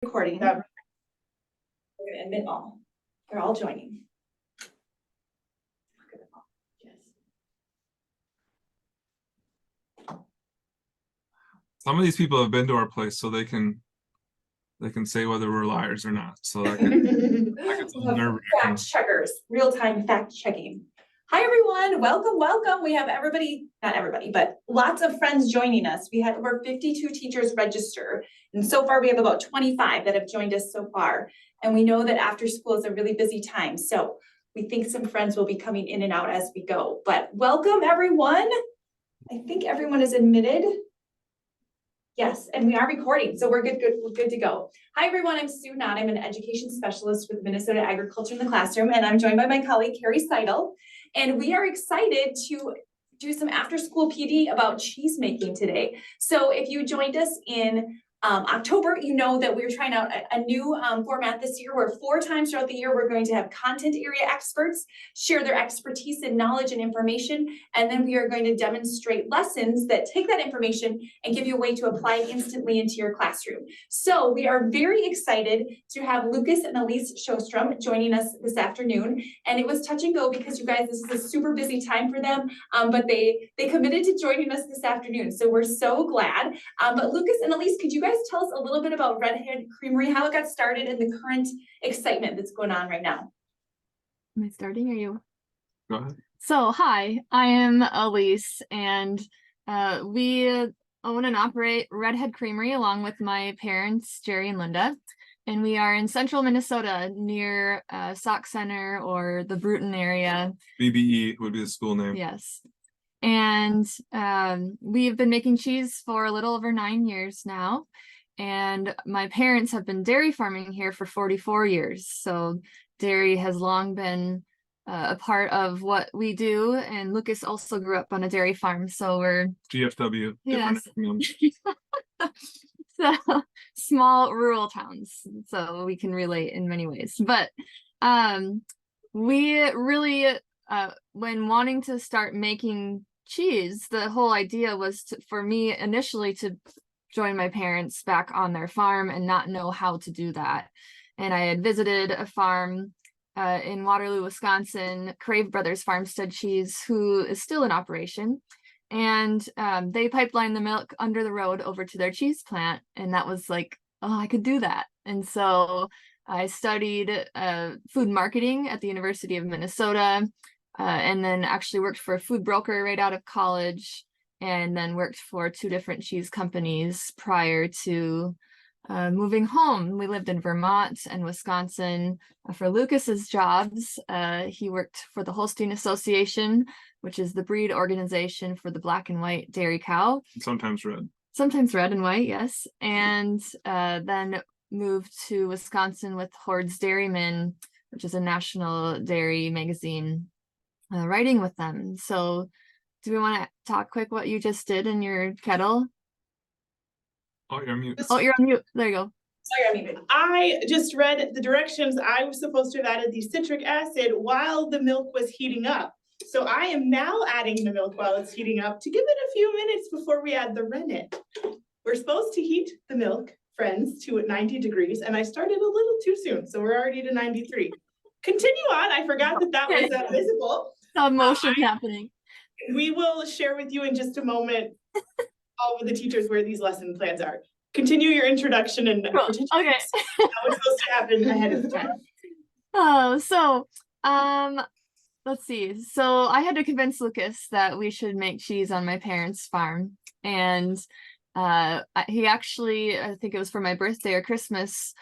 Recording. We're going to admit all. They're all joining. Some of these people have been to our place, so they can say whether we're liars or not. So that gets a little nerve-wracking. Fact checkers, real-time fact checking. Hi everyone, welcome. We have not everybody, but lots of friends joining us. We had over 52 teachers register, and so far we have about 25 that have joined us so far. And we know that after school is a really busy time, so we think some friends will be coming in and out as we go. But welcome everyone. I think everyone is admitted. Yes, and we are recording, so we're good to go. Hi everyone, I'm Sue Knott. I'm an education specialist with Minnesota Agriculture in the Classroom, and I'm joined by my colleague, Carrie Seidel. And we are excited to do some after school PD about cheese making today. So if you joined us in October, you know that we're trying out a new format this year where 4 times throughout the year, we're going to have content area experts share their expertise and knowledge and information. And then we are going to demonstrate lessons that take that information and give you a way to apply it instantly into your classroom. So we are very excited to have Lucas and Elise Sjostrom joining us this afternoon. And it was touch and go because you guys, this is a super busy time for them, but they committed to joining us this afternoon. So we're so glad. But Lucas and Elise, could you guys tell us a little bit about Redhead Creamery, how it got started, and the current excitement that's going on right now? Am I starting? Are you? Go ahead. So, hi, I am Elise, and we own and operate Redhead Creamery along with my parents, Jerry and Linda. And we are in central Minnesota near Sauk Center or the Bruton area. BBE would be the school name. Yes. And we've been making cheese for a little over 9 years now. And my parents have been dairy farming here for 44 years. So dairy has long been a part of what we do. And Lucas also grew up on a dairy farm. So we're GFW. Yes. So small rural towns. So we can relate in many ways. But we really, when wanting to start making cheese, the whole idea was for me initially to join my parents back on their farm and not know how to do that. And I had visited a farm in Waterloo, Wisconsin, Crave Brothers Farmstead Cheese, who is still in operation. And they pipelined the milk under the road over to their cheese plant. And that was like, oh, I could do that. And so I studied food marketing at the University of Minnesota, and then actually worked for a food broker right out of college, and then worked for 2 different cheese companies prior to moving home. We lived in Vermont and Wisconsin for Lucas's jobs. He worked for the Holstein Association, which is the breed organization for the black and white dairy cow. Sometimes red. Sometimes red and white, yes. And then moved to Wisconsin with Horde's Dairyman, which is a national dairy magazine, writing with them. So do we want to talk quick what you just did in your kettle? Oh, you're on mute. Oh, you're on mute. There you go. Sorry, I'm muted. I just read the directions. I was supposed to have added the citric acid while the milk was heating up. So I am now adding the milk while it's heating up to give it a few minutes before we add the rennet. We're supposed to heat the milk, friends, to 90 degrees, and I started a little too soon, so we're already to 93. Continue on. I forgot that was visible. Some motion happening. We will share with you in just a moment all of the teachers where these lesson plans are. Continue your introduction and cool. Okay. how it's supposed to happen ahead of time. Oh, so let's see. So I had to convince Lucas that we should make cheese on my parents' farm, and he actually, I think it was for my birthday or Christmas,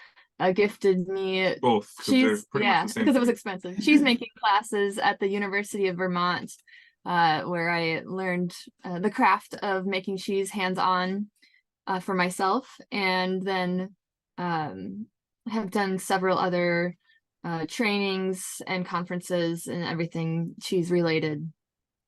gifted me both cheese. Yeah, because it was expensive. Cheese making classes at the University of Vermont, where I learned the craft of making cheese hands-on for myself, and then have done several other trainings and conferences and everything cheese related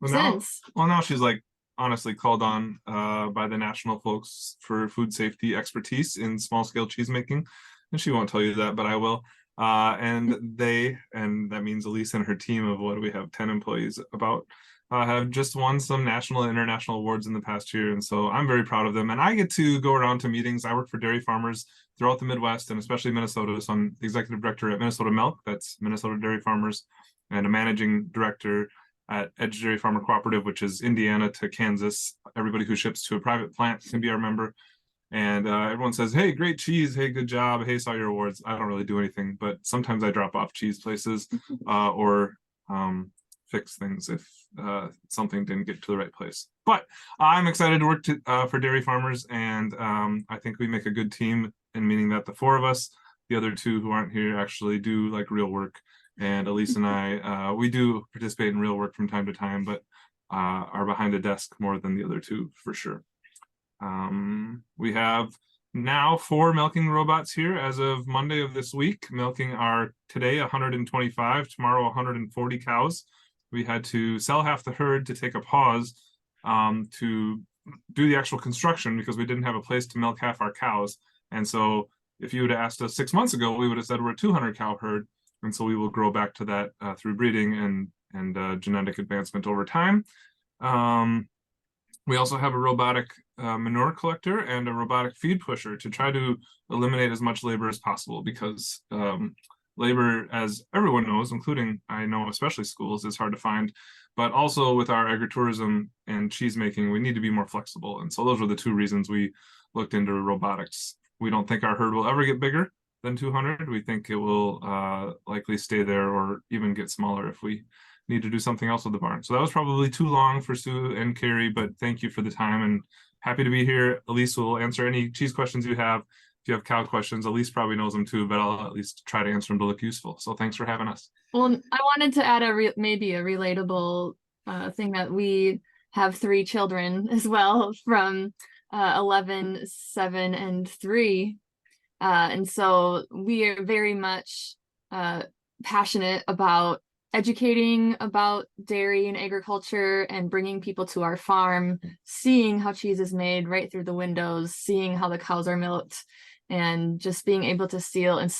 since. Now she's like honestly called on by the national folks for food safety expertise in small scale cheese making, and she won't tell you that, but I will. And that means Elise and her team of, what do we have, 10 employees about, have just won some national and international awards in the past year, and so I'm very proud of them. And I get to go around to meetings. I work for dairy farmers throughout the Midwest and especially Minnesota. So I'm the executive director at Minnesota Milk, that's Minnesota Dairy Farmers, and a managing director at Edge Dairy Farmer Cooperative, which is Indiana to Kansas. Everybody who ships to a private plant can be our member. And everyone says, hey, great cheese. Hey, good job. Hey, saw your awards. I don't really do anything, but sometimes I drop off cheese places or fix things if something didn't get to the right place. But I'm excited to work for dairy farmers, and I think we make a good team, in meaning that the four of us, the other two who aren't here, actually do like real work. And Elise and I, we do participate in real work from time to time, but are behind a desk more than the other two for sure. We have now 4 milking robots here as of Monday of this week, milking our today 125, tomorrow 140 cows. We had to sell half the herd to take a pause to do the actual construction because we didn't have a place to milk half our cows. And so if you would have asked us 6 months ago, we would have said we're a 200 cow herd. And so we will grow back to that through breeding and genetic advancement over time. We also have a robotic manure collector and a robotic feed pusher to try to eliminate as much labor as possible, because labor, as everyone knows, including I know especially schools, is hard to find. But also with our agritourism and cheese making, we need to be more flexible. And so those were the 2 reasons we looked into robotics. We don't think our herd will ever get bigger than 200. We think it will likely stay there or even get smaller if we need to do something else with the barn. So that was probably too long for Sue and Carrie, but thank you for the time and happy to be here. Elise will answer any cheese questions you have. If you have cow questions, Elise probably knows them too, but I'll at least try to answer them to look useful. So thanks for having us. Well, I wanted to add maybe a relatable thing, that we have 3 children as well, from 11, 7, and 3. And so we are very much passionate about educating about dairy and agriculture and bringing people to our farm, seeing how cheese is made right through the windows, seeing how the cows are milked, and just being able to see and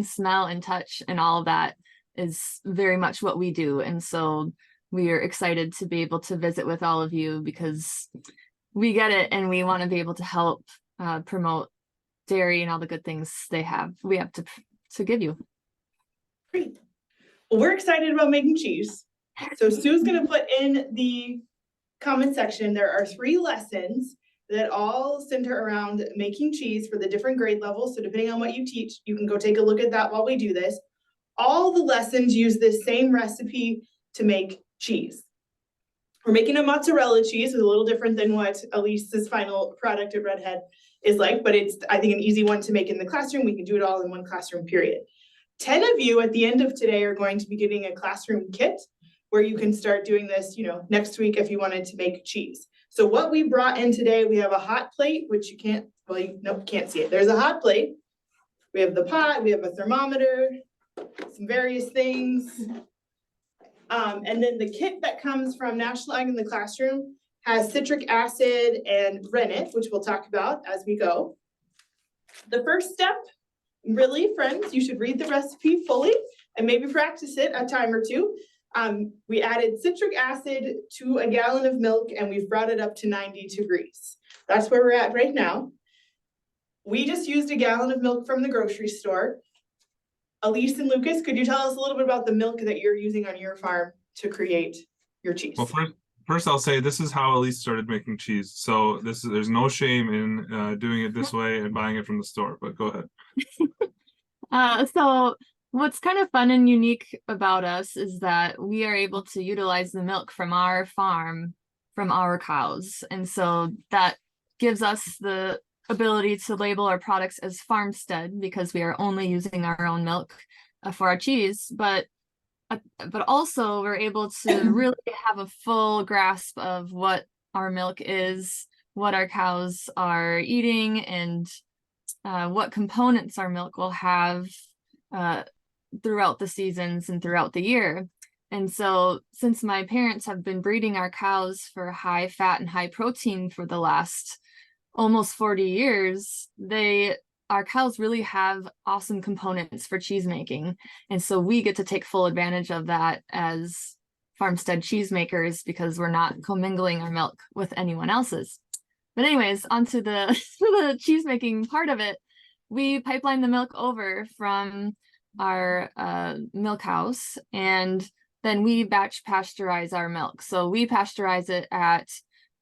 smell and touch and all of that is very much what we do. And so we are excited to be able to visit with all of you, because we get it and we want to be able to help promote dairy and all the good things we have to give you. Great. Well, we're excited about making cheese. So Sue's gonna put in the comment section, there are 3 lessons that all center around making cheese for the different grade levels. So depending on what you teach, you can go take a look at that while we do this. All the lessons use this same recipe to make cheese. We're making a mozzarella cheese. It's a little different than what Elise's final product at Redhead is like, but it's, I think, an easy one to make in the classroom. We can do it all in one classroom period. 10 of you at the end of today are going to be getting a classroom kit where you can start doing this, next week if you wanted to make cheese. So what we brought in today, we have a hot plate, which you can't, can't see it. There's a hot plate. We have the pot, we have a thermometer, some various things. And then the kit that comes from National Ag in the Classroom has citric acid and rennet, which we'll talk about as we go. The first step, really, friends, you should read the recipe fully and maybe practice it a time or 2. We added citric acid to a gallon of milk and we've brought it up to 90 degrees. That's where we're at right now. We just used a gallon of milk from the grocery store. Elise and Lucas, could you tell us a little bit about the milk that you're using on your farm to create your cheese? Well, first I'll say this is how Elise started making cheese. So there's no shame in doing it this way and buying it from the store, but go ahead. So what's kind of fun and unique about us is that we are able to utilize the milk from our farm, from our cows. And so that gives us the ability to label our products as farmstead, because we are only using our own milk for our cheese, but also we're able to really have a full grasp of what our milk is, what our cows are eating, and what components our milk will have throughout the seasons and throughout the year. And so since my parents have been breeding our cows for high fat and high protein for the last almost 40 years, our cows really have awesome components for cheese making. And so we get to take full advantage of that as farmstead cheesemakers because we're not commingling our milk with anyone else's. But anyways, onto the the cheese making part of it. We pipeline the milk over from our milk house, and then we batch pasteurize our milk. So we pasteurize it at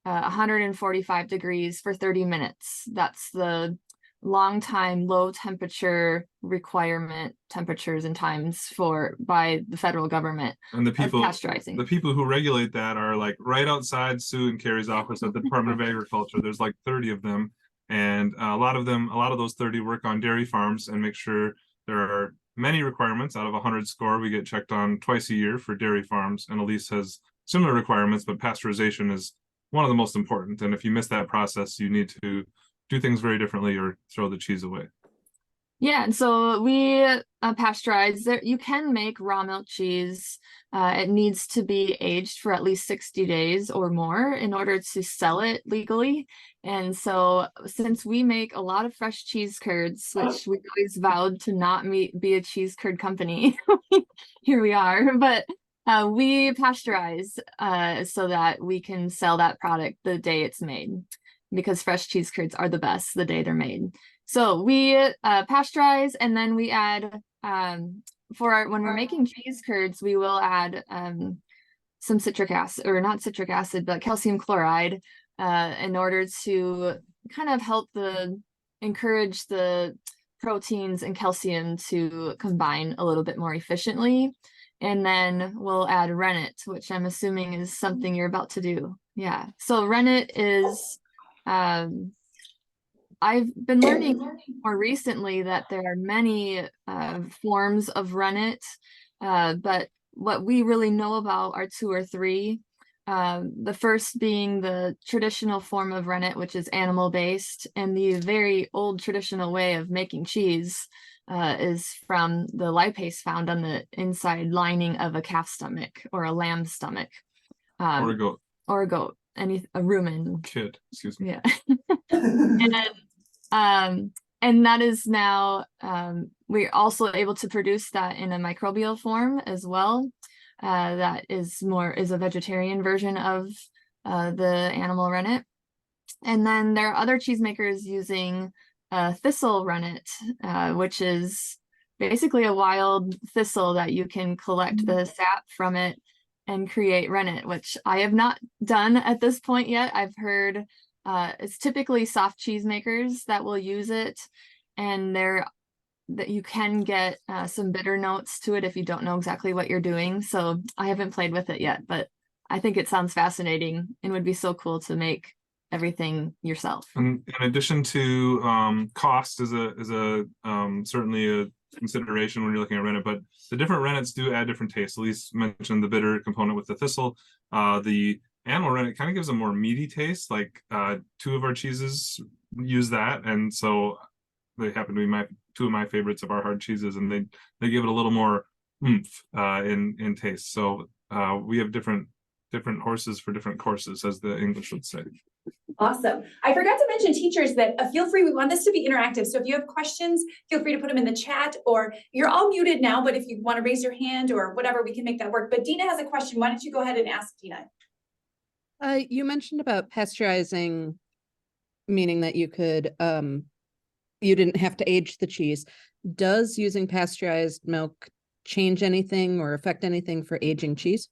145 degrees for 30 minutes. That's the long time low temperature requirement temperatures and times by the federal government. And the pasteurizing. people who regulate that are like right outside Sue and Carrie's office at the Department of Agriculture. There's like 30 of them, and a lot of those 30 work on dairy farms and make sure there are many requirements. Out of 100 score, we get checked on twice a year for dairy farms, and Elise has similar requirements, but pasteurization is one of the most important. And if you miss that process, you need to do things very differently or throw the cheese away. Yeah, and so we pasteurize. You can make raw milk cheese. It needs to be aged for at least 60 days or more in order to sell it legally. And so since we make a lot of fresh cheese curds, which we always vowed to not be a cheese curd company, here we are. But we pasteurize so that we can sell that product the day it's made, because fresh cheese curds are the best the day they're made. So we pasteurize, and then we add when we're making cheese curds, we will add some citric acid, or not citric acid, but calcium chloride, in order to kind of help encourage the proteins and calcium to combine a little bit more efficiently. And then we'll add rennet, which I'm assuming is something you're about to do. Yeah. So rennet is I've been learning more recently that there are many forms of rennet, but what we really know about are 2 or 3. The first being the traditional form of rennet, which is animal-based, and the very old traditional way of making cheese is from the lipase found on the inside lining of a calf stomach or a lamb stomach. Or a goat. Or a goat, a rumen. Kid, excuse me. Yeah. And that is now, we're also able to produce that in a microbial form as well. That is a vegetarian version of the animal rennet. And then there are other cheesemakers using thistle rennet, which is basically a wild thistle that you can collect the sap from it and create rennet, which I have not done at this point yet. I've heard it's typically soft cheesemakers that will use it, and that you can get some bitter notes to it if you don't know exactly what you're doing. So I haven't played with it yet, but I think it sounds fascinating and would be so cool to make everything yourself. And in addition to cost is certainly a consideration when you're looking at rennet, but the different rennets do add different tastes. Elise mentioned the bitter component with the thistle. The animal rennet kind of gives a more meaty taste. Like 2 of our cheeses use that, and so they happen to be 2 of my favorites of our hard cheeses, and they give it a little more oomph in taste. So we have different horses for different courses, as the English would say. Awesome. I forgot to mention, teachers, that feel free, we want this to be interactive. So if you have questions, feel free to put them in the chat, or you're all muted now, but if you want to raise your hand or whatever, we can make that work. But Dina has a question. Why don't you go ahead and ask, Dina? You mentioned about pasteurizing, meaning that you could, you didn't have to age the cheese. Does using pasteurized milk change anything or affect anything for aging cheese?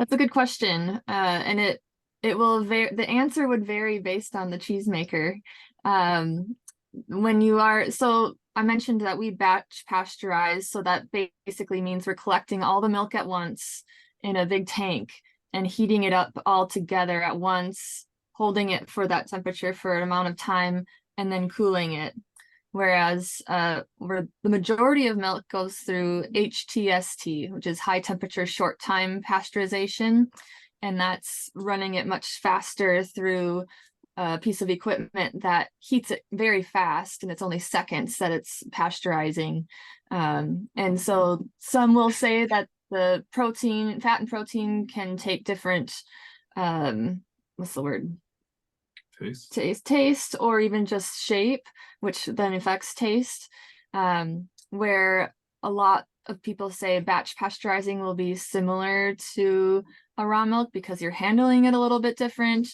That's a good question. And it will the answer would vary based on the cheesemaker. So I mentioned that we batch pasteurize, so that basically means we're collecting all the milk at once in a big tank and heating it up all together at once, holding it for that temperature for an amount of time, and then cooling it. Whereas where the majority of milk goes through HTST, which is high temperature short time pasteurization, and that's running it much faster through a piece of equipment that heats it very fast, and it's only seconds that it's pasteurizing. And so some will say that the fat and protein can take different, what's the word? Taste, or even just shape, which then affects taste. Where a lot of people say batch pasteurizing will be similar to a raw milk because you're handling it a little bit different.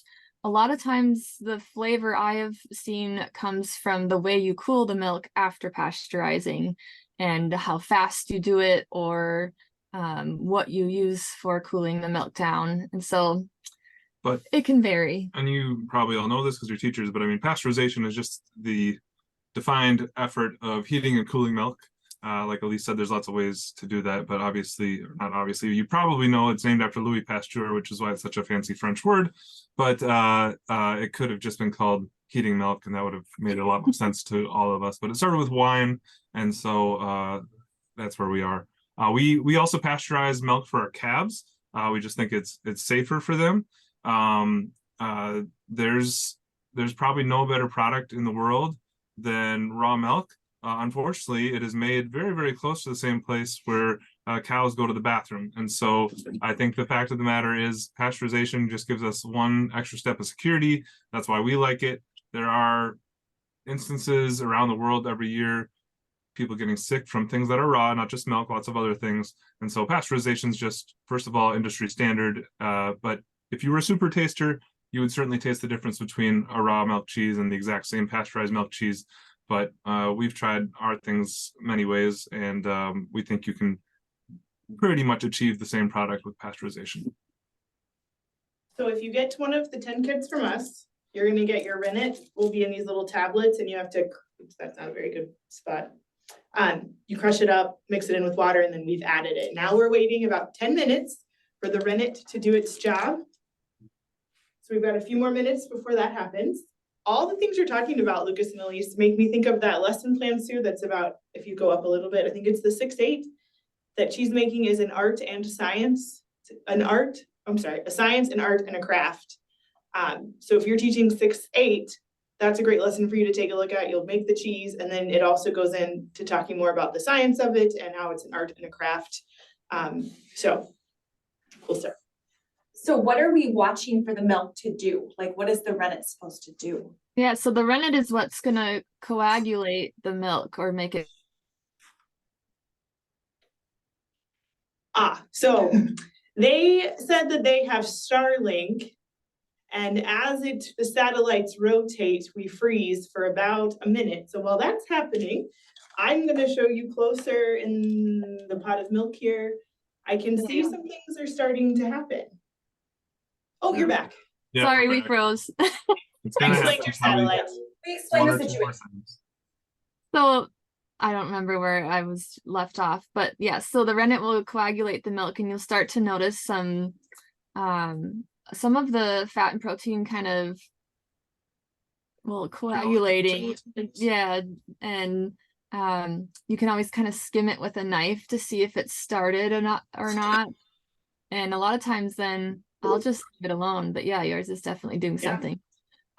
A lot of times the flavor I have seen comes from the way you cool the milk after pasteurizing and how fast you do it, or what you use for cooling the milk down. And so But it can vary. and you probably all know this because you're teachers, but I mean, pasteurization is just the defined effort of heating and cooling milk. Like Elise said, there's lots of ways to do that, but obviously, or not obviously, you probably know it's named after Louis Pasteur, which is why it's such a fancy French word. But it could have just been called heating milk, and that would have made a lot more sense to all of us. But it started with wine, and so that's where we are. We also pasteurize milk for our calves. We just think it's safer for them. There's probably no better product in the world than raw milk. Unfortunately, it is made very, very close to the same place where cows go to the bathroom. And so I think the fact of the matter is pasteurization just gives us one extra step of security. That's why we like it. There are instances around the world every year, people getting sick from things that are raw, not just milk, lots of other things. And so pasteurization is just, first of all, industry standard. But if you were a super taster, you would certainly taste the difference between a raw milk cheese and the exact same pasteurized milk cheese. But we've tried our things many ways, and we think you can pretty much achieve the same product with pasteurization. So if you get one of the 10 kits from us, you're gonna get your rennet, will be in these little tablets, and you have to, oops, that's not a very good spot. You crush it up, mix it in with water, and then we've added it. Now we're waiting about 10 minutes for the rennet to do its job. So we've got a few more minutes before that happens. All the things you're talking about, Lucas and Elise, make me think of that lesson plan, Sue, that's about, if you go up a little bit, I think it's the 6-8, that cheese making is an art and science, a science, an art, and a craft. So if you're teaching 6-8, that's a great lesson for you to take a look at. You'll make the cheese, and then it also goes into talking more about the science of it and how it's an art and a craft. So we'll start. So what are we watching for the milk to do? Like, what is the rennet supposed to do? Yeah, so the rennet is what's gonna coagulate the milk or make it. So they said that they have Starlink, and as the satellites rotate, we freeze for about a minute. So while that's happening, I'm gonna show you closer in the pot of milk here. I can see some things are starting to happen. Oh, you're back. Yeah, Sorry, we froze. it's gonna Explain happen your probably satellite. We explain 1 the or 2 more situation. seconds. So I don't remember where I was left off, but yeah, so the rennet will coagulate the milk, and you'll start to notice some of the fat and protein kind of, well, coagulating. Yeah, and you can always kind of skim it with a knife to see if it's started or not. And a lot of times then I'll just leave it alone. But yeah, yours is definitely doing something.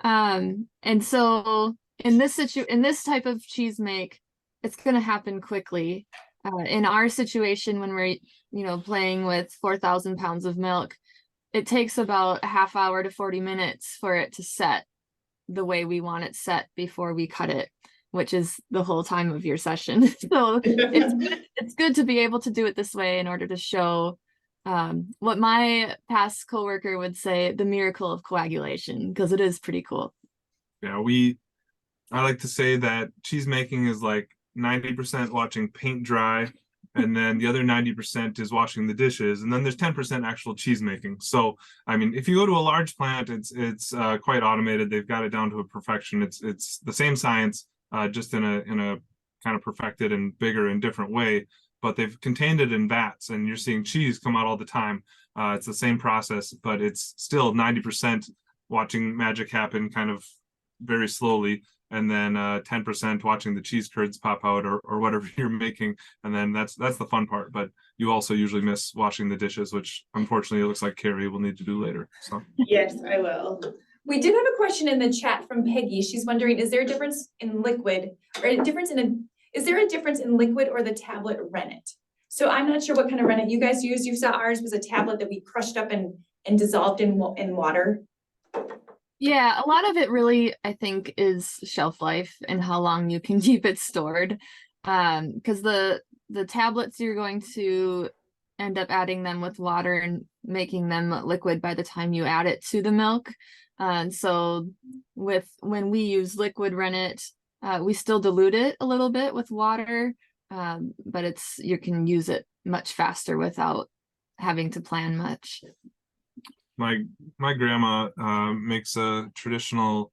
And so in this type of cheese make, it's gonna happen quickly. In our situation, when we're playing with 4,000 pounds of milk, it takes about a half hour to 40 minutes for it to set the way we want it set before we cut it, which is the whole time of your session. So it's good to be able to do it this way in order to show what my past coworker would say, the miracle of coagulation, because it is pretty cool. Yeah, I like to say that cheese making is like 90% watching paint dry, and then the other 90% is washing the dishes, and then there's 10% actual cheese making. So I mean, if you go to a large plant, it's quite automated. They've got it down to a perfection. It's the same science, just in a kind of perfected and bigger and different way. But they've contained it in vats, and you're seeing cheese come out all the time. It's the same process, but it's still 90% watching magic happen kind of very slowly, and then 10% watching the cheese curds pop out or whatever you're making. And then that's the fun part. But you also usually miss washing the dishes, which unfortunately it looks like Carrie will need to do later. So Yes, I will. We did have a question in the chat from Peggy. She's wondering, is there a difference in liquid or is there a difference in liquid or the tablet rennet? So I'm not sure what kind of rennet you guys use. You saw ours was a tablet that we crushed up and dissolved in water. Yeah, a lot of it really, I think, is shelf life and how long you can keep it stored. Because the the tablets, you're going to end up adding them with water and making them liquid by the time you add it to the milk. And so when we use liquid rennet, we still dilute it a little bit with water, but you can use it much faster without having to plan much. My grandma makes a traditional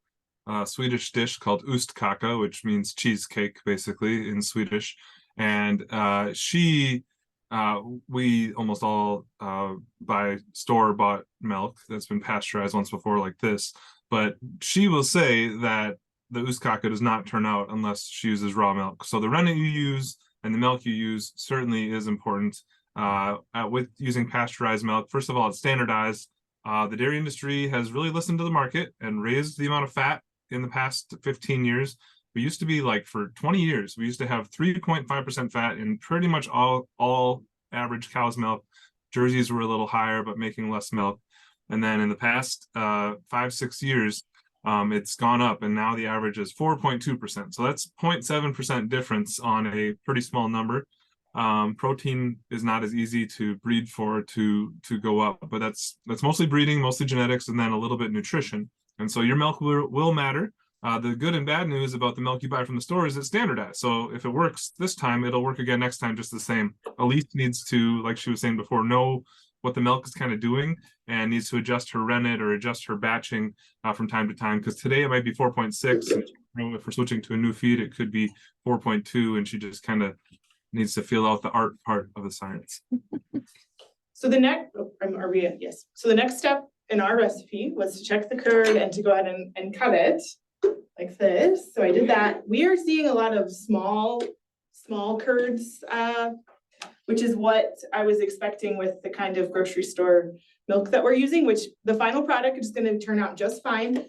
Swedish dish called ostkaka, which means cheesecake basically in Swedish. And we almost all buy store-bought milk that's been pasteurized once before like this. But she will say that the ostkaka does not turn out unless she uses raw milk. So the rennet you use and the milk you use certainly is important. With using pasteurized milk, first of all, it's standardized. The dairy industry has really listened to the market and raised the amount of fat in the past 15 years. We used to be like for 20 years, we used to have 3.5% fat in pretty much all average cow's milk. Jerseys were a little higher, but making less milk. And then in the past 5-6 years, it's gone up, and now the average is 4.2%. So that's 0.7% difference on a pretty small number. Protein is not as easy to breed for to go up, but that's mostly breeding, mostly genetics, and then a little bit nutrition. And so your milk will matter. The good and bad news about the milk you buy from the store is it's standardized. So if it works this time, it'll work again next time just the same. Elise needs to, like she was saying before, know what the milk is kind of doing and needs to adjust her rennet or adjust her batching from time to time. Because today it might be 4.6. And if we're switching to a new feed, it could be 4.2, and she just kind of needs to feel out the art part of the science. So the next, yes. So the next step in our recipe was to check the curd and to go ahead and cut it like this. So I did that. We are seeing a lot of small curds, which is what I was expecting with the kind of grocery store milk that we're using, which the final product is going to turn out just fine.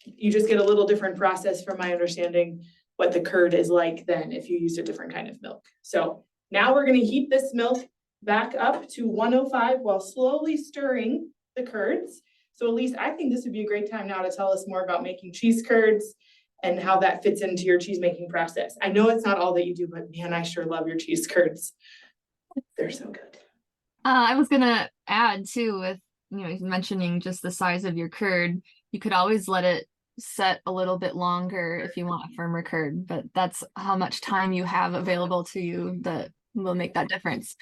You just get a little different process from my understanding what the curd is like than if you used a different kind of milk. So now we're going to heat this milk back up to 105 while slowly stirring the curds. So Elise, I think this would be a great time now to tell us more about making cheese curds and how that fits into your cheese making process. I know it's not all that you do, but man, I sure love your cheese curds. They're so good. I was gonna add too, with mentioning just the size of your curd, you could always let it set a little bit longer if you want a firmer curd, but that's how much time you have available to you that will make that difference.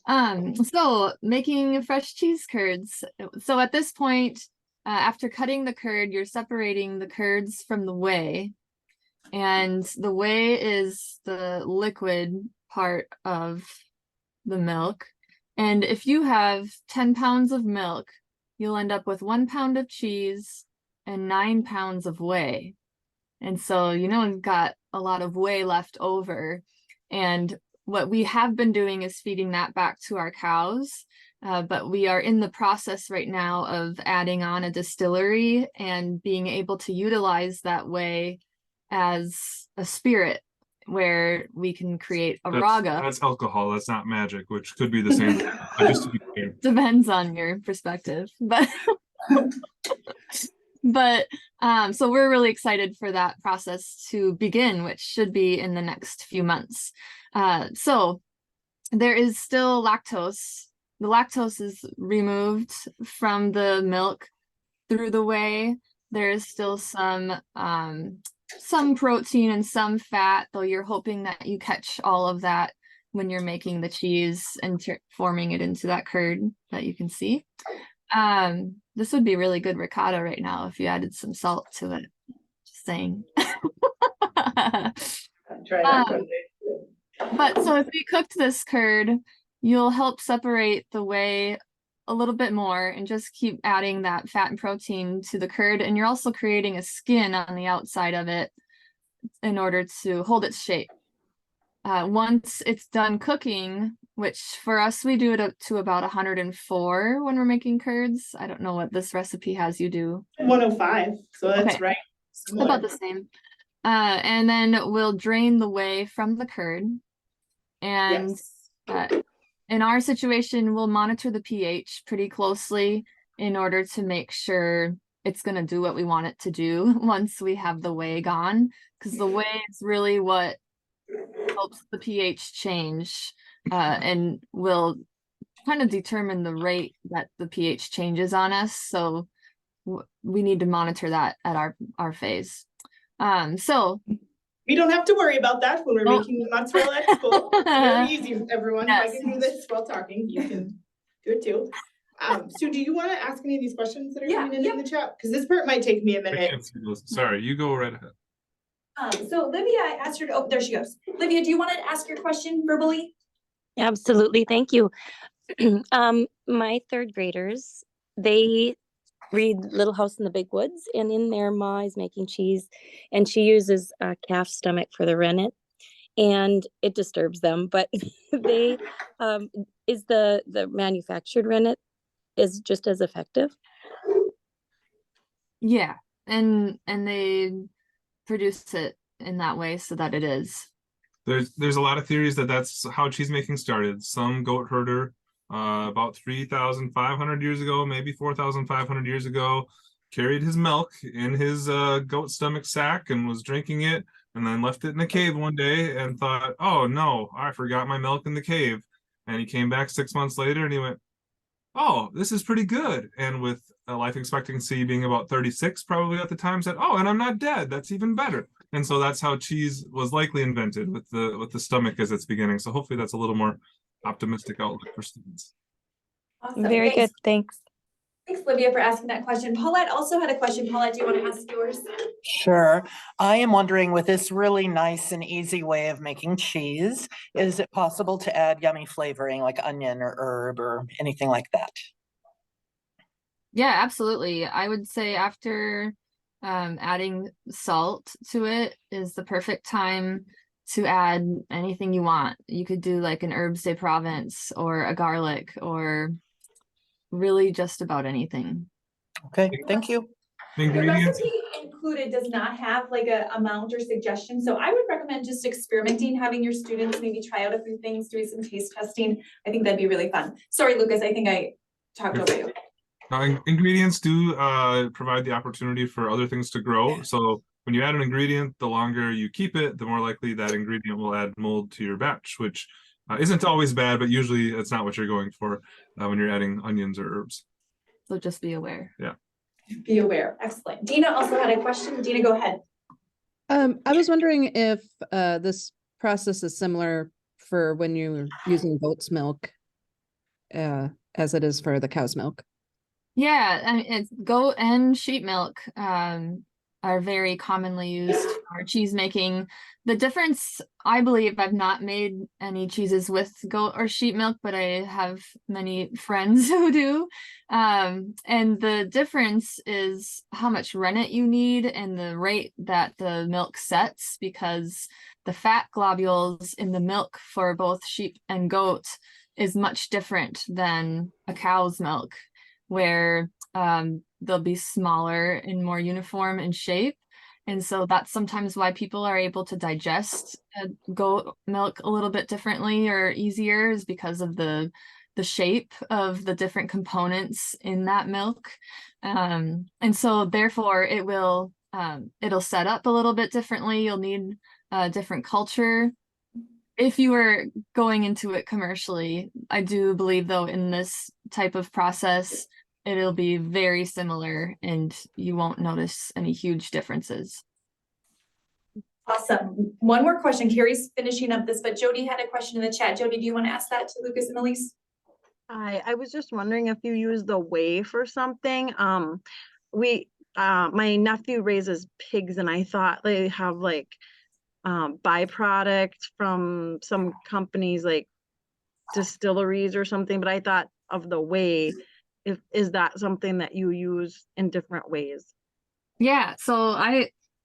So making fresh cheese curds. So at this point, after cutting the curd, you're separating the curds from the whey, and the whey is the liquid part of the milk. And if you have 10 pounds of milk, you'll end up with 1 pound of cheese and 9 pounds of whey. And so, you've got a lot of whey left over. And what we have been doing is feeding that back to our cows. But we are in the process right now of adding on a distillery and being able to utilize that whey as a spirit, where we can create a raga. That's alcohol. That's not magic, which could be the same. Just to be clear. Depends on your perspective, but so we're really excited for that process to begin, which should be in the next few months. So there is still lactose. The lactose is removed from the milk through the whey. There is still some protein and some fat, though you're hoping that you catch all of that when you're making the cheese and forming it into that curd that you can see. This would be really good ricotta right now if you added some salt to it. Just saying. But so if we cooked this curd, you'll help separate the whey a little bit more and just keep adding that fat and protein to the curd. And you're also creating a skin on the outside of it in order to hold its shape. Once it's done cooking, which for us, we do it up to about 104 when we're making curds. I don't know what this recipe has you do. 105, so that's okay. Right. Similar. About the same. And then we'll drain the whey from the curd. And yes. In our situation, we'll monitor the pH pretty closely in order to make sure it's going to do what we want it to do once we have the whey gone, because the whey is really what helps the pH change and will kind of determine the rate that the pH changes on us. So we need to monitor that at our phase. So We don't have to worry about that when we're Oh. making the mozzarella at school. It's very easy, everyone. If I Yes. can do this while talking, you can do it too. Sue, do you want to ask any of these questions that are Yeah, coming in the chat? Because this part might take me a I minute. can't see those. Sorry, you go right ahead. So Livia, I asked her to, oh, there she goes. Livia, do you want to ask your question verbally? Absolutely, thank you. My third graders, they read Little House in the Big Woods, and in there Ma is making cheese, and she uses a calf stomach for the rennet, and it disturbs them, but they, is the manufactured rennet is just as effective? yeah, and they produce it in that way so that it is. There's a lot of theories that that's how cheese making started. Some goat herder about 3,500 years ago, maybe 4,500 years ago, carried his milk in his goat stomach sack and was drinking it, and then left it in a cave one day and thought, oh no, I forgot my milk in the cave. And he came back 6 months later and he went, oh, this is pretty good. And with a life expectancy being about 36 probably at the time, said, oh, and I'm not dead. That's even better. And so that's how cheese was likely invented, with the stomach as its beginning. So hopefully that's a little more optimistic outlook for students. Awesome. Very Thanks. good, thanks. Thanks, Livia, for asking that question. Paulette also had a question. Paulette, do you want to ask yours? Sure. I am wondering, with this really nice and easy way of making cheese, is it possible to add yummy flavoring like onion or herb or anything like that? Yeah, absolutely. I would say after adding salt to it is the perfect time to add anything you want. You could do like an herbes de Provence or a garlic or really just about anything. Okay, thank you. The Ingredients. recipe included does not have like a amount or suggestion, so I would recommend just experimenting, having your students maybe try out a few things, doing some taste testing. I think that'd be really fun. Sorry, Lucas, I think I talked over you. Ingredients do provide the opportunity for other things to grow. So when you add an ingredient, the longer you keep it, the more likely that ingredient will add mold to your batch, which isn't always bad, but usually it's not what you're going for when you're adding onions or herbs. So just be aware. Yeah. Be aware. Excellent. Dina also had a question. Dina, go ahead. I was wondering if this process is similar for when you're using goat's milk as it is for the cow's milk. Yeah, I mean, it's goat and sheep milk are very commonly used for cheese making. The difference, I believe, I've not made any cheeses with goat or sheep milk, but I have many friends who do. And the difference is how much rennet you need and the rate that the milk sets, because the fat globules in the milk for both sheep and goat is much different than a cow's milk, where they'll be smaller and more uniform in shape. And so that's sometimes why people are able to digest goat milk a little bit differently or easier, is because of the shape of the different components in that milk. And so therefore it will it'll set up a little bit differently. You'll need a different culture. If you were going into it commercially, I do believe though in this type of process, it'll be very similar and you won't notice any huge differences. Awesome. One more question. Carrie's finishing up this, but Jody had a question in the chat. Jody, do you want to ask that to Lucas and Elise? I was just wondering if you use the whey for something. My nephew raises pigs and I thought they have like byproduct from some companies like distilleries or something, but I thought of the whey. Is that something that you use in different ways? Yeah, so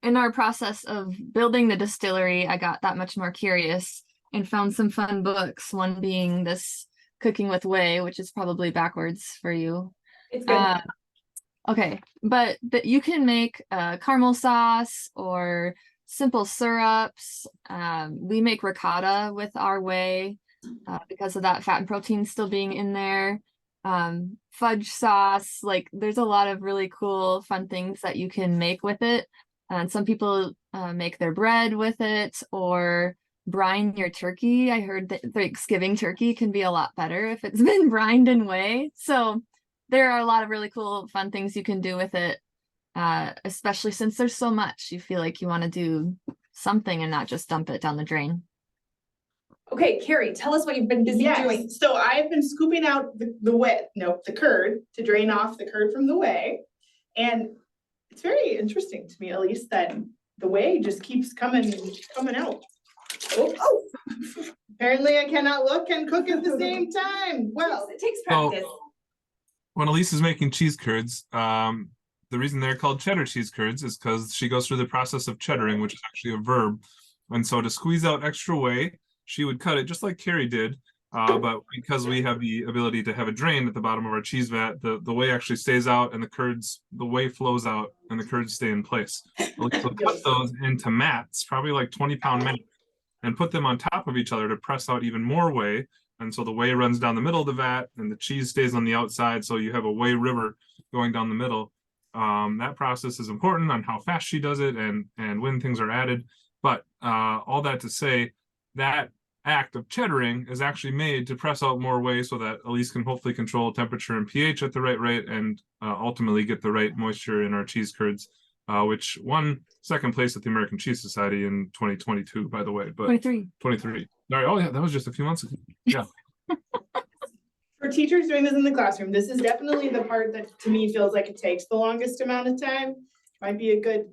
in our process of building the distillery, I got that much more curious and found some fun books, one being this Cooking with Whey, which is probably backwards for you. It's good. Okay, but you can make caramel sauce or simple syrups. We make ricotta with our whey because of that fat and protein still being in there. Fudge sauce, like there's a lot of really cool fun things that you can make with it. And some people make their bread with it, or brine your turkey. I heard that Thanksgiving turkey can be a lot better if it's been brined in whey. So there are a lot of really cool, fun things you can do with it, especially since there's so much. You feel like you want to do something and not just dump it down the drain. Okay, Carrie, tell us what you've been busy doing. Yes, so I've been scooping out the curd to drain off the curd from the whey. And it's very interesting to me, at least, that the whey just keeps coming out. Oh, apparently I cannot look and cook at the same time. Well, It takes practice. When Elise is making cheese curds, the reason they're called cheddar cheese curds is because she goes through the process of cheddaring, which is actually a verb. And so to squeeze out extra whey, she would cut it just like Carrie did. But because we have the ability to have a drain at the bottom of our cheese vat, the whey actually stays out and the whey flows out and the curds stay in place. We'll cut those into mats, probably like 20-pound mats, and put them on top of each other to press out even more whey. And so the whey runs down the middle of the vat and the cheese stays on the outside. So you have a whey river going down the middle. That process is important on how fast she does it and when things are added. But all that to say, that act of cheddaring is actually made to press out more whey so that Elise can hopefully control temperature and pH at the right rate and ultimately get the right moisture in our cheese curds, which won second place at the American Cheese Society in 2022, by the way. But 23. Sorry. Oh yeah, that was just a few months ago. Yeah. for teachers doing this in the classroom, this is definitely the part that to me feels like it takes the longest amount of time. Might be a good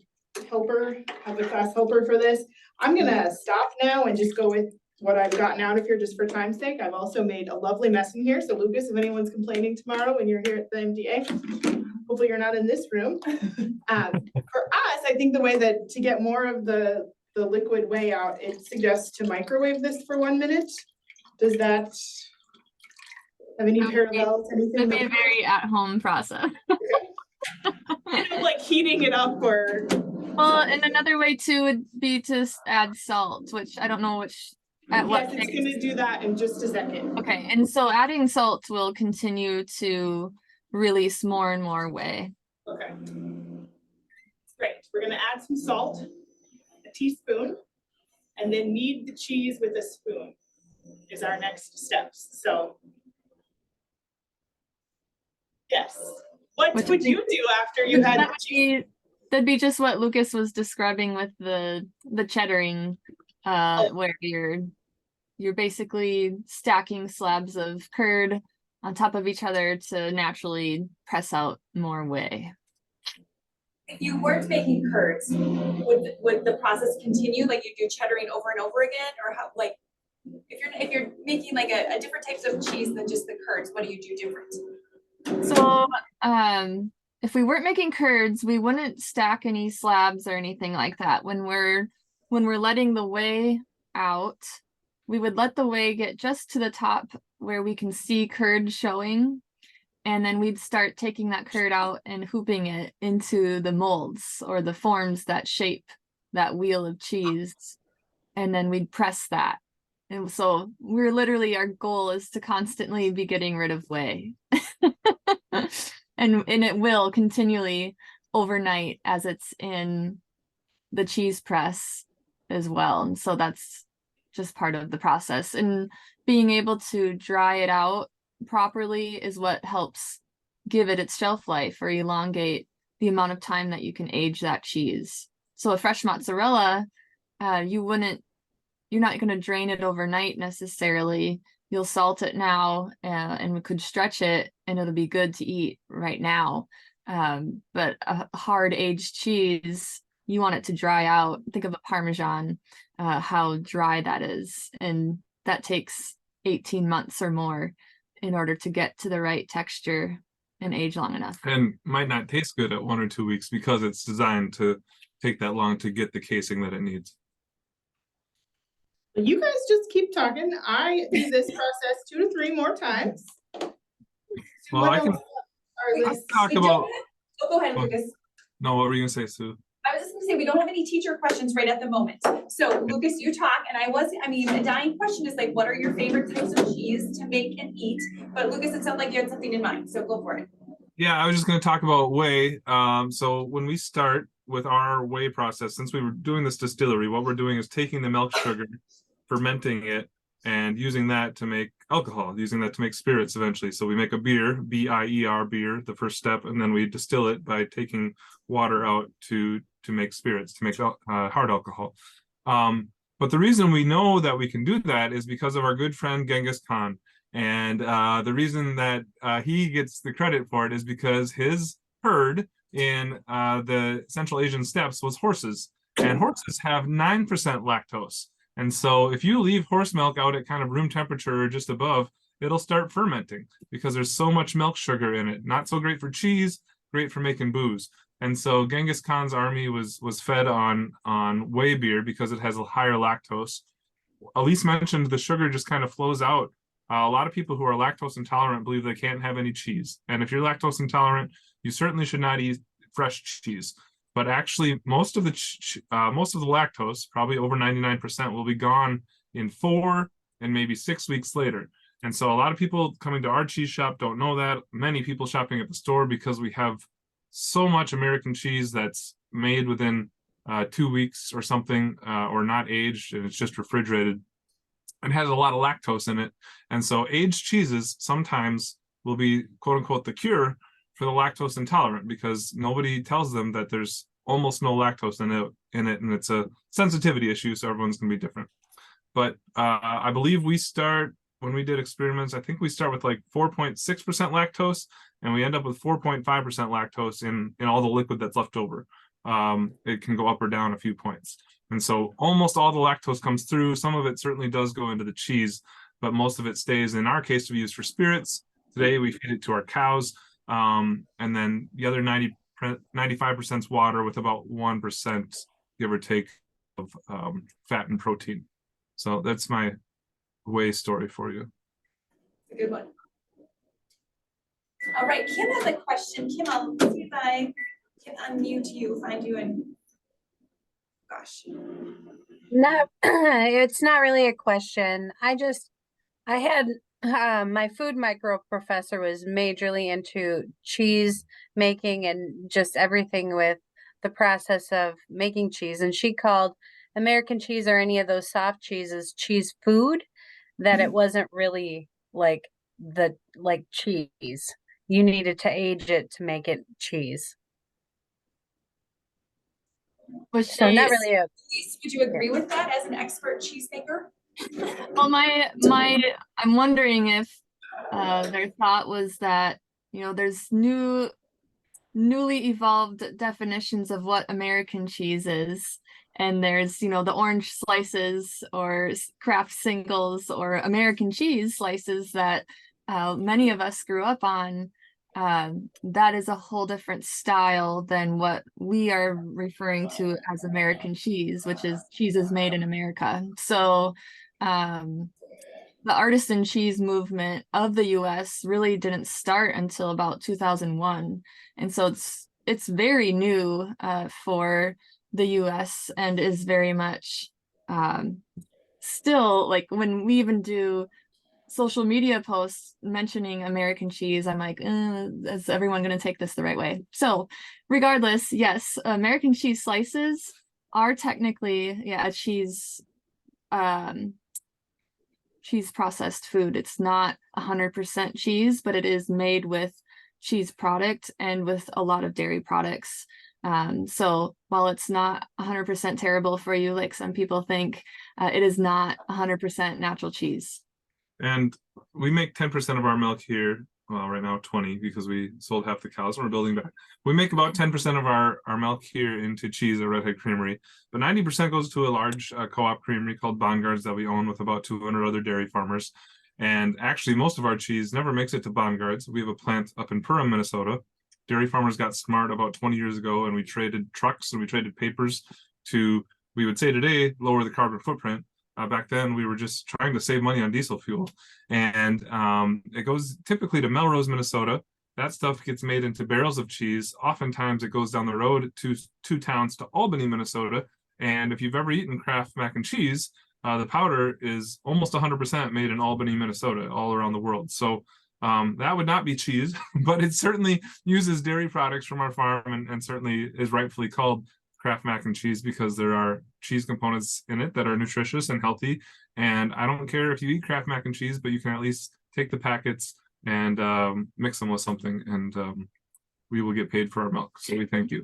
helper, have a class helper for this. I'm gonna stop now and just go with what I've gotten out of here just for time's sake. I've also made a lovely mess in here. So Lucas, if anyone's complaining tomorrow when you're here at the MDA, hopefully you're not in this room. For us, I think the way that to get more of the liquid whey out, it suggests to microwave this for 1 minute. Does that have any parallels? It'd be a very at-home process. Like heating it up or? Well, and another way too would be to add salt, which I don't know at what Yes, it's gonna do that in just a second. Okay, and so adding salt will continue to release more and more whey. Okay. Great. We're gonna add some salt, a teaspoon, and then knead the cheese with a spoon is our next steps. So yes. What would you do after you had the cheese? That'd be just what Lucas was describing with the cheddaring, where you're basically stacking slabs of curd on top of each other to naturally press out more whey. If you weren't making curds, would the process continue? Like you do cheddaring over and over again, or how? Like if you're making like a different types of cheese than just the curds, what do you do different? So if we weren't making curds, we wouldn't stack any slabs or anything like that. When we're letting the whey out, we would let the whey get just to the top where we can see curd showing. And then we'd start taking that curd out and hooping it into the molds or the forms that shape that wheel of cheese. And then we'd press that. And so our goal is to constantly be getting rid of whey. and it will continually overnight as it's in the cheese press as well. And so that's just part of the process. And being able to dry it out properly is what helps give it its shelf life or elongate the amount of time that you can age that cheese. So a fresh mozzarella, you're not going to drain it overnight necessarily. You'll salt it now and we could stretch it and it'll be good to eat right now. But a hard aged cheese, you want it to dry out. Think of a Parmesan, how dry that is. And that takes 18 months or more in order to get to the right texture and age long enough. And might not taste good at 1 or 2 weeks because it's designed to take that long to get the casing that it needs. You guys just keep talking. I do this process 2 to 3 more times. Well, I can talk about. Oh, go ahead, Lucas. No, what were you gonna say, Sue? I was just gonna say, we don't have any teacher questions right at the moment. So Lucas, you talk, and a dying question is like, what are your favorite types of cheese to make and eat? But Lucas, it sounded like you had something in mind, so go for it. Yeah, I was just gonna talk about whey. So when we start with our whey process, since we were doing this distillery, what we're doing is taking the milk sugar fermenting it and using that to make alcohol, using that to make spirits eventually. So we make a beer, B-I-E-R, beer, the first step, and then we distill it by taking water out to make spirits, to make hard alcohol. But the reason we know that we can do that is because of our good friend Genghis Khan. And the reason that he gets the credit for it is because his herd in the Central Asian steppes was horses, and horses have 9% lactose. And so if you leave horse milk out at kind of room temperature or just above, it'll start fermenting because there's so much milk sugar in it. Not so great for cheese, great for making booze. And so Genghis Khan's army was fed on whey beer because it has a higher lactose. Elise mentioned the sugar just kind of flows out. A lot of people who are lactose intolerant believe they can't have any cheese. And if you're lactose intolerant, you certainly should not eat fresh cheese. But actually, most of the lactose, probably over 99%, will be gone in 4 and maybe 6 weeks later. And so a lot of people coming to our cheese shop don't know that. Many people shopping at the store, because we have so much American cheese that's made within 2 weeks or something, or not aged, and it's just refrigerated, and has a lot of lactose in it. And so aged cheeses sometimes will be, quote unquote, the cure for the lactose intolerant, because nobody tells them that there's almost no lactose in it, and it's a sensitivity issue, so everyone's gonna be different. But I believe when we did experiments, I think we start with like 4.6% lactose, and we end up with 4.5% lactose in all the liquid that's left over. It can go up or down a few points. And so almost all the lactose comes through. Some of it certainly does go into the cheese, but most of it stays. In our case, we use for spirits. Today, we feed it to our cows. And then the other 95% is water, with about 1%, give or take, of fat and protein. So that's my whey story for you. A good one. All right, Kim has a question. Kim, I'll see if I can unmute you, find you, and gosh. Not, it's not really a question. I had my food micro professor was majorly into cheese making and just everything with the process of making cheese. And she called American cheese or any of those soft cheeses cheese food, that it wasn't really like cheese. You needed to age it to make it cheese. So not really a. Would you agree with that as an expert cheesemaker? Well, I'm wondering if their thought was that, there's newly evolved definitions of what American cheese is. And there's, the orange slices or Kraft singles or American cheese slices that many of us grew up on. That is a whole different style than what we are referring to as American cheese, which is cheeses made in America. So the artisan cheese movement of the US really didn't start until about 2001. And so it's very new for the US, and is very much still, like, when we even do social media posts mentioning American cheese, I'm like, is everyone going to take this the right way? So regardless, yes, American cheese slices are technically, a cheese processed food. It's not 100% cheese, but it is made with cheese product and with a lot of dairy products. So while it's not 100% terrible for you, like some people think, it is not 100% natural cheese. And we make 10% of our milk here. Well, right now 20, because we sold half the cows and we're building back. We make about 10% of our milk here into cheese at Red Head Creamery, but 90% goes to a large co-op creamery called Bongards that we own with about 200 other dairy farmers. And actually, most of our cheese never makes it to Bongards. We have a plant up in Perham, Minnesota. Dairy farmers got smart about 20 years ago, and we traded trucks and we traded papers to, we would say today, lower the carbon footprint. Back then, we were just trying to save money on diesel fuel. And it goes typically to Melrose, Minnesota. That stuff gets made into barrels of cheese. Oftentimes, it goes down the road to 2 towns to Albany, Minnesota. And if you've ever eaten Kraft mac and cheese, the powder is almost 100% made in Albany, Minnesota, all around the world. So that would not be cheese, but it certainly uses dairy products from our farm, and certainly is rightfully called Kraft mac and cheese because there are cheese components in it that are nutritious and healthy. And I don't care if you eat Kraft mac and cheese, but you can at least take the packets and mix them with something, and we will get paid for our milk. So we thank you.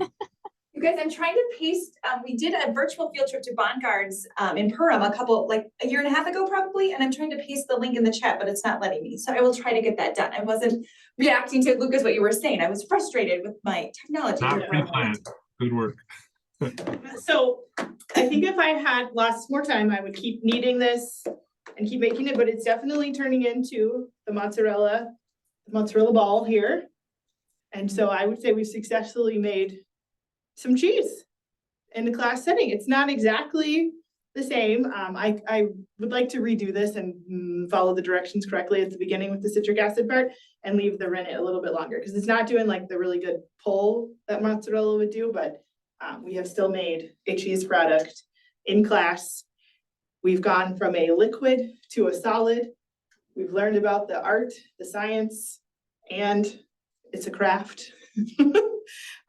You guys, I'm trying to paste, we did a virtual field trip to Bongards in Perham like a year and a half ago probably, and I'm trying to paste the link in the chat, but it's not letting me. So I will try to get that done. I wasn't reacting to Lucas, what you were saying. I was frustrated with my technology. Not pre-planned. Good work. So I think if I had lots more time, I would keep kneading this and keep making it, but it's definitely turning into the mozzarella ball here. And so I would say we've successfully made some cheese in the class setting. It's not exactly the same. I would like to redo this and follow the directions correctly at the beginning with the citric acid part and leave the rennet a little bit longer because it's not doing like the really good pull that mozzarella would do, but we have still made a cheese product in class. We've gone from a liquid to a solid. We've learned about the art, the science, and it's a craft.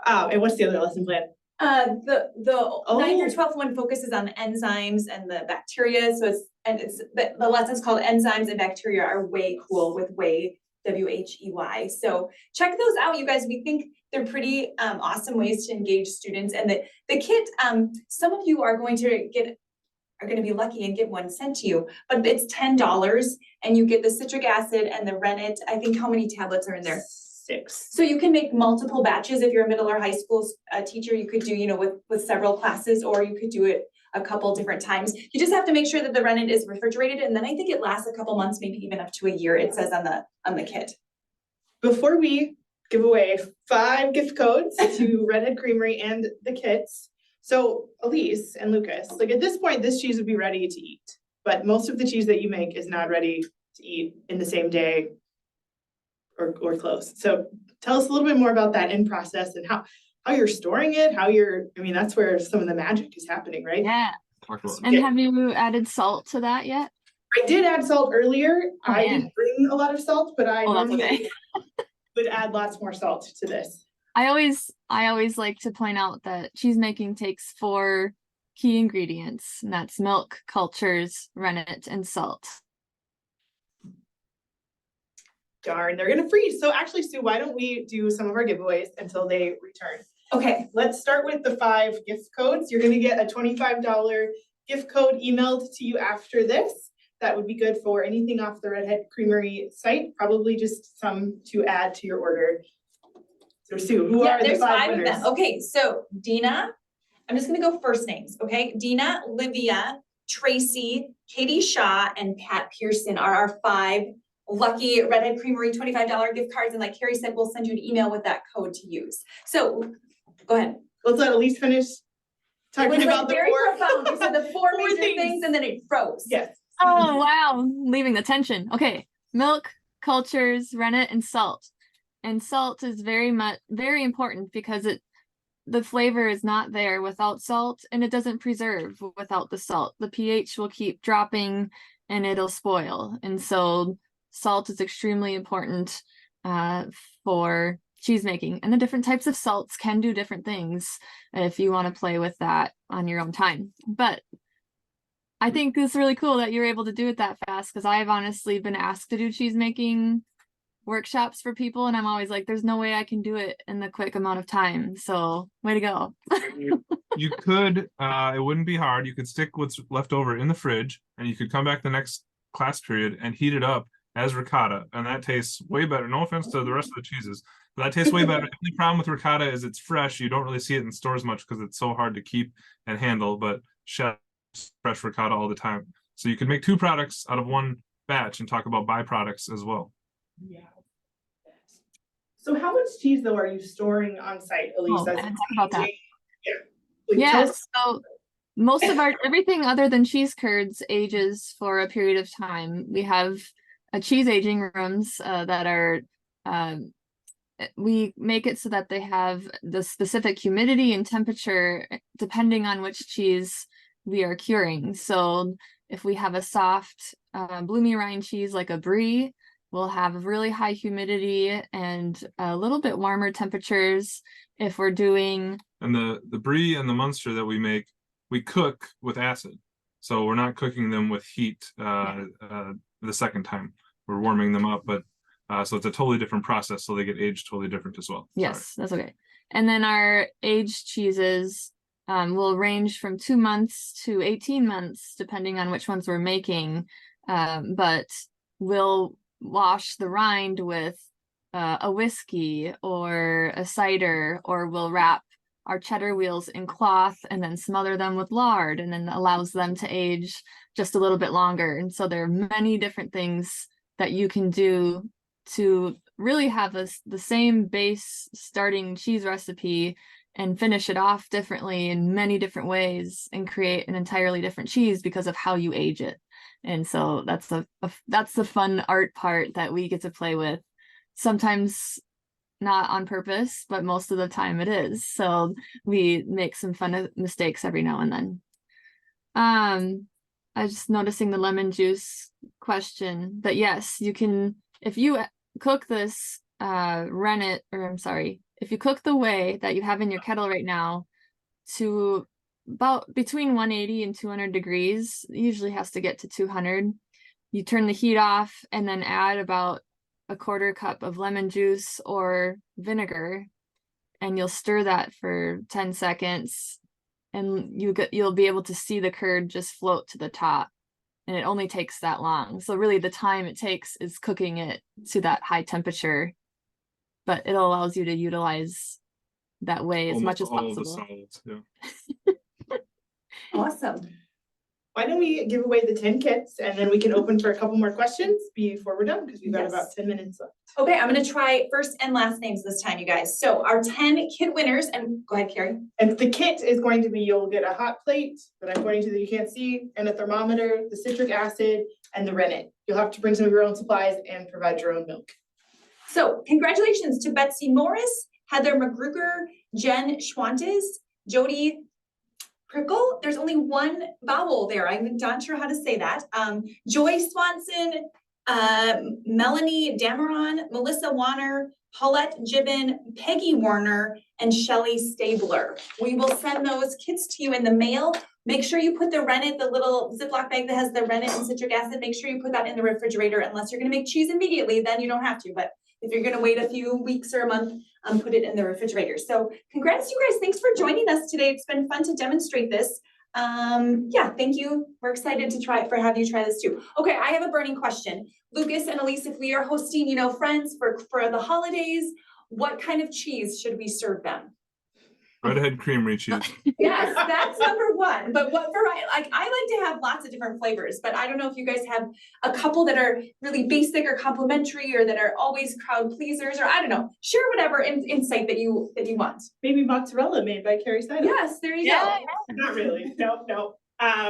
And what's the other lesson plan? The 9th or 12th one focuses on the enzymes and the bacteria. So the lesson's called Enzymes and Bacteria Are Way Cool with Whey, WHEY. So check those out, you guys. We think they're pretty awesome ways to engage students. And the kit, some of you are going to be lucky and get one sent to you, but it's $10 and you get the citric acid and the rennet. I think how many tablets are in there? 6. So you can make multiple batches. If you're a middle or high school teacher, you could do, with several classes, or you could do it a couple different times. You just have to make sure that the rennet is refrigerated, and then I think it lasts a couple months, maybe even up to a year. It says on the kit. Before we give away 5 gift codes to Redhead Creamery and the kits, so Elise and Lucas, like at this point, this cheese would be ready to eat, but most of the cheese that you make is not ready to eat in the same day or close. So tell us a little bit more about that in process and how you're storing it, that's where some of the magic is happening, right? Yeah. And have you added salt to that yet? I did add salt earlier. Oh, I yeah. didn't bring a lot of salt, but I That's normally okay. would add lots more salt to this. I always like to point out that cheese making takes 4 key ingredients, and that's milk, cultures, rennet, and salt. Darn, they're gonna freeze. So actually, Sue, why don't we do some of our giveaways until they return? Okay. Let's start with the 5 gift codes. You're gonna get a $25 gift code emailed to you after this. That would be good for anything off the Redhead Creamery site, probably just some to add to your order. So Sue, who are the 5 of winners? them. Okay, so Dina, I'm just gonna go first names, okay? Dina, Livia, Tracy, Katie Shaw, and Pat Pearson are our 5 lucky Redhead Creamery $25 gift cards. And like Carrie said, we'll send you an email with that code to use. So go ahead. Let's let Elise finish talking about the very 4. profound. You said the 4 major things and then it froze. Yes. Oh, wow. Leaving the tension. Okay. Milk, cultures, rennet, and salt. And salt is very important because the flavor is not there without salt, and it doesn't preserve without the salt. The pH will keep dropping and it'll spoil. And so salt is extremely important for cheese making, and the different types of salts can do different things if you want to play with that on your own time. But I think it's really cool that you're able to do it that fast, because I've honestly been asked to do cheese making workshops for people, and I'm always like, there's no way I can do it in the quick amount of time. So way to go. You could, it wouldn't be hard. You could stick what's left over in the fridge, and you could come back the next class period and heat it up as ricotta, and that tastes way better. No offense to the rest of the cheeses, but that tastes way better. The only problem with ricotta is it's fresh. You don't really see it in stores much because it's so hard to keep and handle, but chefs fresh ricotta all the time. So you could make 2 products out of 1 batch and talk about byproducts as well. Yeah. So how much cheese though are you storing on site, Elise? Oh, talk about that. Yeah. Like, tell Yeah, us- so most of our everything other than cheese curds ages for a period of time. We have cheese aging rooms that are we make it so that they have the specific humidity and temperature depending on which cheese we are curing. So if we have a soft bloomy rind cheese like a brie, we'll have really high humidity and a little bit warmer temperatures. If we're doing And the brie and the Munster that we make, we cook with acid. So we're not cooking them with heat the second time. We're warming them up, but so it's a totally different process. So they get aged totally different as well. Yes, that's okay. And then our aged cheeses will range from 2 months to 18 months, depending on which ones we're making. But we'll wash the rind with a whiskey or a cider, or we'll wrap our cheddar wheels in cloth and then smother them with lard, and then allows them to age just a little bit longer. And so there are many different things that you can do to really have the same base starting cheese recipe and finish it off differently in many different ways and create an entirely different cheese because of how you age it. And so that's the fun art part that we get to play with. Sometimes not on purpose, but most of the time it is. So we make some fun mistakes every now and then. I was just noticing the lemon juice question, but yes, you can, if you cook this rennet, or I'm sorry, if you cook the whey that you have in your kettle right now to about between 180 and 200 degrees, it usually has to get to 200. You turn the heat off and then add about a 1/4 cup of lemon juice or vinegar, and you'll stir that for 10 seconds, and you'll be able to see the curd just float to the top, and it only takes that long. So really the time it takes is cooking it to that high temperature, but it allows you to utilize that whey as much as All the possible. solids, yeah. Awesome. Why don't we give away the 10 kits and then we can open for a couple more questions before we're done, because we've got Yes. about 10 minutes left. Okay, I'm gonna try first and last names this time, you guys. So our 10 kit winners, and go ahead, Carrie. And the kit is going to be, you'll get a hot plate that I'm pointing to that you can't see, and a thermometer, the citric acid, and the rennet. You'll have to bring some of your own supplies and provide your own milk. So congratulations to Betsy Morris, Heather McGruger, Jen Schwantes, Jody Prickle. There's only one vowel there. I'm not sure how to say that. Joy Swanson, Melanie Dameron, Melissa Warner, Paulette Gibbon, Peggy Warner, and Shelly Stabler. We will send those kits to you in the mail. Make sure you put the rennet, the little Ziploc bag that has the rennet and citric acid, make sure you put that in the refrigerator, unless you're gonna make cheese immediately, then you don't have to. But if you're gonna wait a few weeks or a month, put it in the refrigerator. So congrats, you guys. Thanks for joining us today. It's been fun to demonstrate this. Yeah, thank you. We're excited to have you try this too. Okay, I have a burning question. Lucas and Elise, if we are hosting, friends for the holidays, what kind of cheese should we serve them? Redhead creamery cheese. Yes, that's number one. But what variety? Like, I like to have lots of different flavors, but I don't know if you guys have a couple that are really basic or complimentary, or that are always crowd pleasers, or I don't know. Share whatever insight that you want. Maybe mozzarella made by Carrie Steiner. Yes, there you go. Not really. No.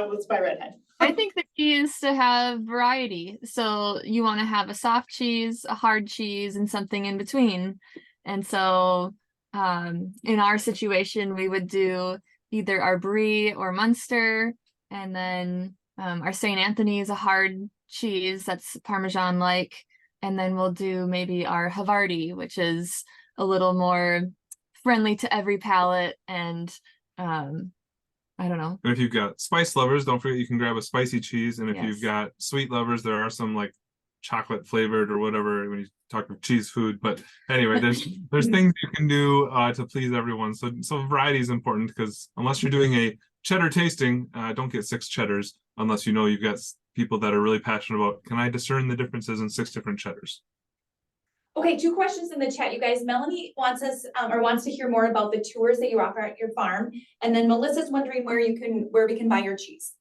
Let's buy Redhead. I think the key is to have variety. So you want to have a soft cheese, a hard cheese, and something in between. And so in our situation, we would do either our brie or Munster, and then our St. Anthony is a hard cheese that's Parmesan like, and then we'll do maybe our Havarti, which is a little more friendly to every palate, and I don't know. And if you've got spice lovers, don't forget you can grab a spicy cheese. And if Yes. you've got sweet lovers, there are some like chocolate flavored or whatever when you talk of cheese food. But anyway, there's things you can do to please everyone. So variety is important, because unless you're doing a cheddar tasting, don't get 6 cheddars unless you know you've got people that are really passionate about, can I discern the differences in 6 different cheddars? Okay, 2 questions in the chat, you guys. Melanie wants to hear more about the tours that you offer at your farm, and then Melissa's wondering where we can buy your cheese.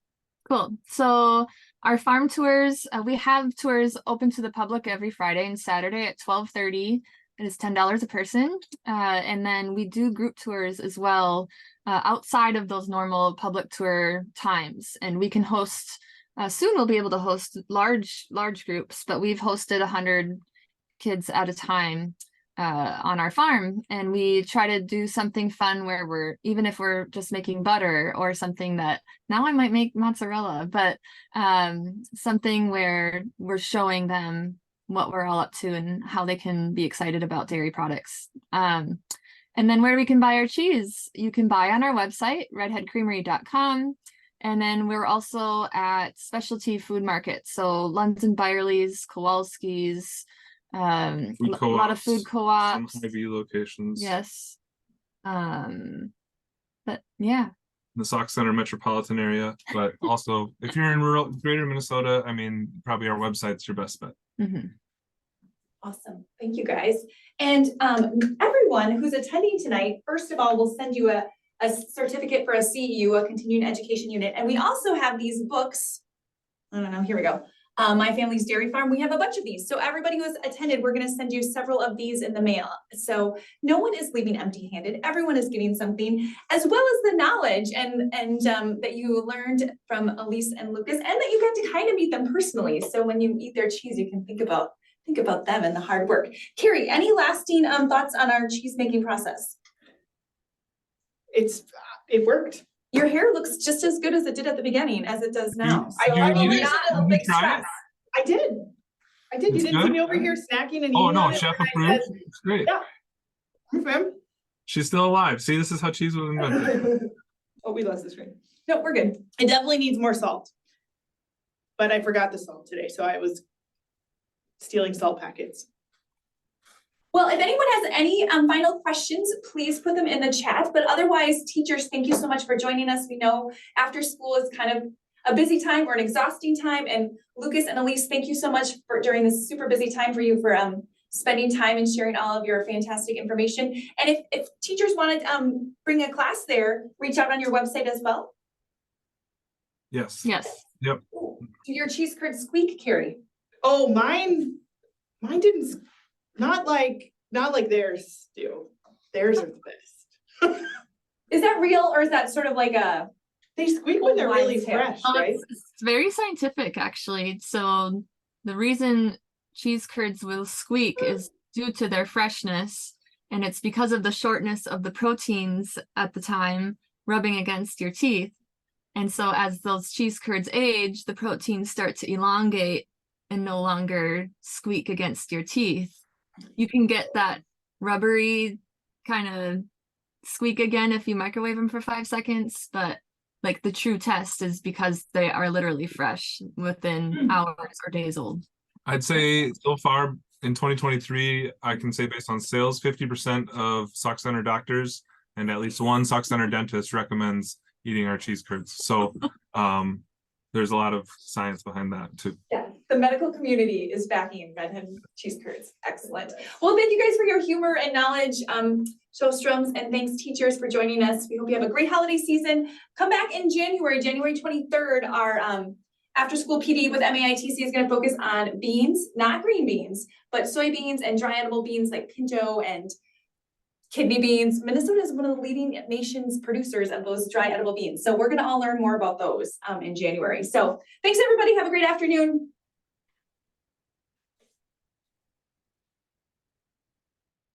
Cool. So our farm tours, we have tours open to the public every Friday and Saturday at 12:30. It is $10 a person. And then we do group tours as well outside of those normal public tour times. And we can host, soon we'll be able to host large groups, but we've hosted 100 kids at a time on our farm, and we try to do something fun where even if we're just making butter or something that now I might make mozzarella, but something where we're showing them what we're all up to and how they can be excited about dairy products. And And then where we can buy our cheese, you can buy on our website, redheadcreamery.com. And then we're also at specialty food markets. So London Byerly's, Kowalski's, a lot of food co-ops. Some IV locations. Yes. But yeah. The Sauk Center metropolitan area, but also if you're in rural greater Minnesota, I mean, probably our website's your best bet. Awesome. Thank you, guys. And everyone who's attending tonight, first of all, we'll send you a certificate for a CEU, a continuing education unit. And we also have these books. I don't know, here we go. My Family's Dairy Farm. We have a bunch of these. So everybody who has attended, we're going to send you several of these in the mail. So no one is leaving empty-handed. Everyone is getting something, as well as the knowledge and that you learned from Elise and Lucas, and that you got to kind of meet them personally. So when you eat their cheese, you can think about them and the hard work. Carrie, any lasting thoughts on our cheese making process? It worked. Your hair looks just as good as it did at the beginning as it does now. I probably did not you a big try stress. it? I did. You It's didn't see good? me over here snacking and eating. Oh no, on it chef when I approved. said, It's great. Yeah. I'm fam. She's still alive. See, this is how cheese was invented. Oh, we lost the screen. No, we're good. It definitely needs more salt. But I forgot the salt today, so I was stealing salt packets. Well, if anyone has any final questions, please put them in the chat. But otherwise, teachers, thank you so much for joining us. We know after school is kind of a busy time or an exhausting time. And Lucas and Elise, thank you so much for during this super busy time for you for spending time and sharing all of your fantastic information. And if teachers want to bring a class there, reach out on your website as well. Yes. Yes. Yep. Do your cheese curd squeak, Carrie? Oh, mine didn't, not like theirs do. Theirs are the best. Is that real, or is that sort of like a? They squeak when they're really Wild tale. fresh, right? It's very scientific, actually. So the reason cheese curds will squeak is due to their freshness, and it's because of the shortness of the proteins at the time rubbing against your teeth. And so as those cheese curds age, the proteins start to elongate and no longer squeak against your teeth. You can get that rubbery kind of squeak again if you microwave them for 5 seconds, but like the true test is because they are literally fresh within hours or days old. I'd say so far in 2023, I can say based on sales, 50% of Sauk Center doctors and at least one Sauk Center dentist recommends eating our cheese curds. So there's a lot of science behind that too. Yeah, the medical community is backing Redhead cheese curds. Excellent. Well, thank you guys for your humor and knowledge, Showstroms, and thanks teachers for joining us. We hope you have a great holiday season. Come back in January 23rd. Our after school PD with MAITC is going to focus on beans, not green beans, but soybeans and dry edible beans like pinto and kidney beans. Minnesota is one of the leading nation's producers of those dry edible beans. So we're going to all learn more about those in January. So thanks everybody. Have a great afternoon.